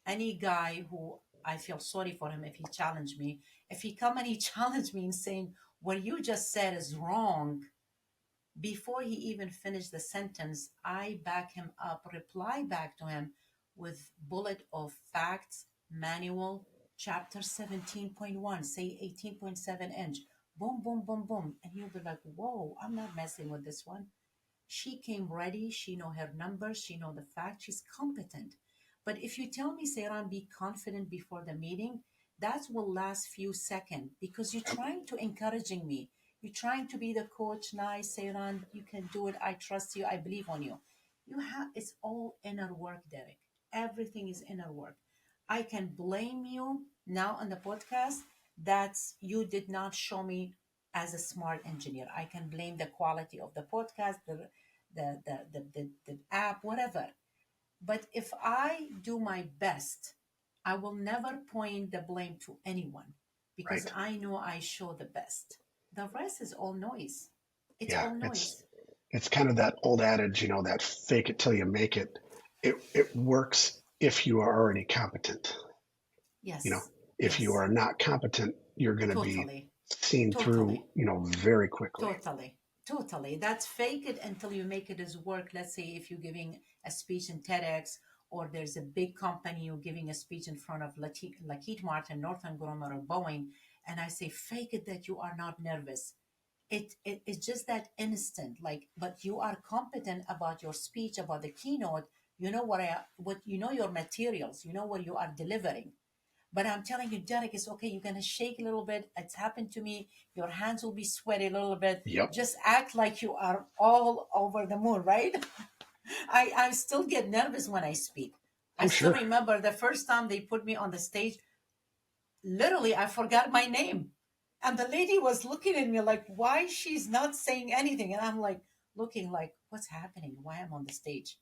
any guy who I feel sorry for him if he challenged me, if he come and he challenged me and saying, what you just said is wrong, before he even finished the sentence, I back him up, reply back to him with bullet of facts, manual, chapter 17.1, say 18.7 inch. Boom, boom, boom, boom. And he'll be like, whoa, I'm not messing with this one. She came ready. She know her numbers. She know the facts. She's competent. But if you tell me, Sairan, be confident before the meeting, that will last few seconds because you're Yep. trying to encouraging me. You're trying to be the coach. Nice, Sairan, you can do it. I trust you. I believe on you. You have it's all inner work, Derek. Everything is inner work. I can blame you now on the podcast that you did not show me as a smart engineer. I can blame the quality of the podcast, the app, whatever. But if I do my best, I will never point the blame to anyone because Right. I know I show the best. The rest is all noise. It's Yeah. all It's noise. it's kind of that old adage, that fake it till you make it. It works if you are already competent. You know, Yes, if you yes, are not competent, you're going to be totally, seen through, totally. very quickly. Totally, totally. That's fake it until you make it as work. Let's say if you're giving a speech in TEDx, or there's a big company you're giving a speech in front of Lockheed Martin, Northern Grumman, or Boeing, and I say fake it that you are not nervous. It's just that instant, like, but you are competent about your speech, about the keynote. You know what you know your materials. You know what you are delivering. But I'm telling you, Derek, it's okay. You're going to shake a little bit. It's happened to me. Your hands will be sweaty a little bit. Yep. Just act like you are all over the moon, right? I still get nervous when I speak. I Oh, still sure. remember the first time they put me on the stage, literally, I forgot my name. And the lady was looking at me like, why she's not saying anything? And I'm like, looking like, what's happening? Why I'm on the stage?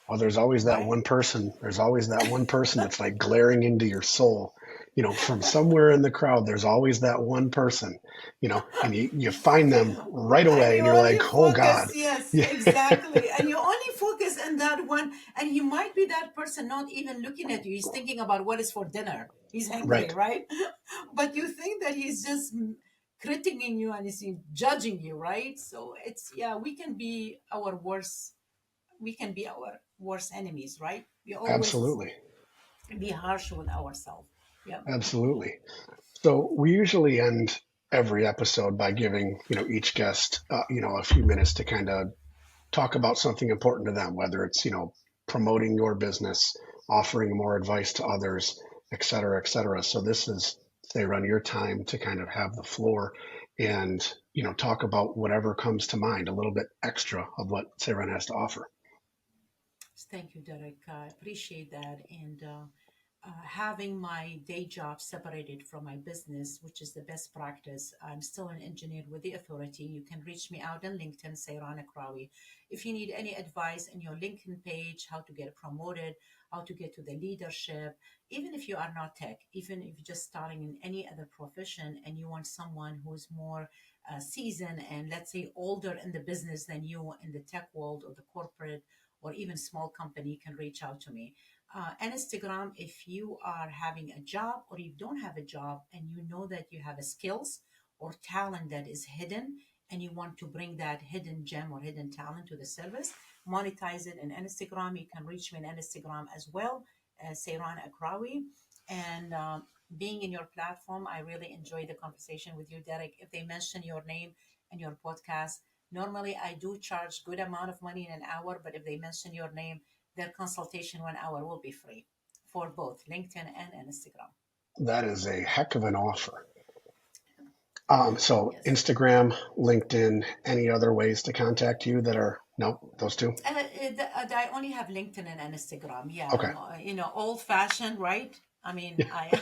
Well, there's always that Right? one person. There's always that one person that's like glaring into your soul. From somewhere in the crowd, there's always that one person, and you find them right And away you and you're only like, oh focus, God. yes, Yeah. exactly. And you only focus on that one. And he might be that person not even looking at you. He's thinking about what is for dinner. He's hungry, Right. right? But you think that he's just critiquing you and he's judging you, right? So it's, yeah, we can be our worst enemies, right? We always Absolutely. be harsh with ourselves. Yeah. Absolutely. So we usually end every episode by giving, each guest, a few minutes to kind of talk about something important to them, whether it's, promoting your business, offering more advice to others, et cetera, et cetera. So this is, say, run your time to kind of have the floor and, talk about whatever comes to mind, a little bit extra of what Sairan has to offer. Thank you, Derek. I appreciate that. And having my day job separated from my business, which is the best practice. I'm still an engineer with the authority. You can reach me out on LinkedIn, Sairan Aqrawi. If you need any advice in your LinkedIn page, how to get promoted, how to get to the leadership, even if you are not tech, even if you're just starting in any other profession and you want someone who's more seasoned and let's say older in the business than you in the tech world or the corporate or even small company, can reach out to me. And Instagram, if you are having a job or you don't have a job and you know that you have a skills or talent that is hidden and you want to bring that hidden gem or hidden talent to the service, monetize it in Instagram. You can reach me on Instagram as well, Sairan Akrawi. And being in your platform, I really enjoy the conversation with you, Derek. If they mention your name in your podcast, normally I do charge good amount of money in an hour, but if they mention your name, their consultation 1 hour will be free for both LinkedIn and Instagram. That is a heck of an offer. So Yes. Instagram, LinkedIn, any other ways to contact you that are, no, those two? I only have LinkedIn and Instagram. Yeah, Okay. old fashioned, right? I mean, I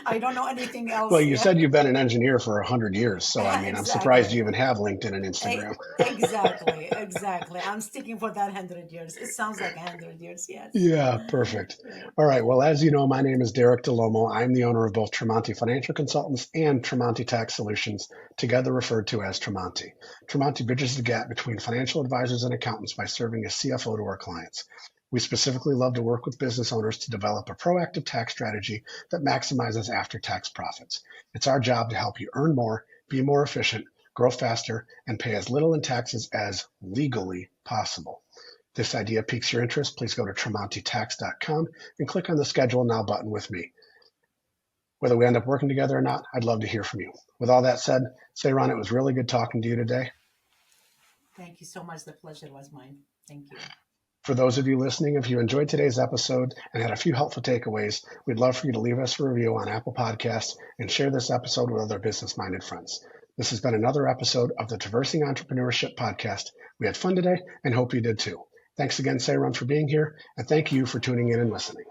I don't know anything Well, else. you Yeah, said you've been an engineer for 100 years, so I mean, I'm surprised you exactly. even have LinkedIn and Instagram. Exactly, exactly. I'm sticking for that 100 years. It sounds like 100 years. Yes. Yeah, perfect. Yeah. All right. Well, as you know, my name is Derek DeLomo. I'm the owner of both Tremonti Financial Consultants and Tremonti Tax Solutions, together referred to as Tremonti. Tremonti bridges the gap between financial advisors and accountants by serving as CFO to our clients. We specifically love to work with business owners to develop a proactive tax strategy that maximizes after-tax profits. It's our job to help you earn more, be more efficient, grow faster, and pay as little in taxes as legally possible. This idea piques your interest, please go to TremontiTax.com and click on the Schedule Now button with me. Whether we end up working together or not, I'd love to hear from you. With all that said, Sairan, it was really good talking to you today. Thank you so much. The pleasure was mine. Thank you. For those of you listening, if you enjoyed today's episode and had a few helpful takeaways, we'd love for you to leave us a review on Apple Podcasts and share this episode with other business-minded friends. This has been another episode of the Traversing Entrepreneurship podcast. We had fun today and hope you did too. Thanks again, Sairan, for being here, and thank you for tuning in and listening.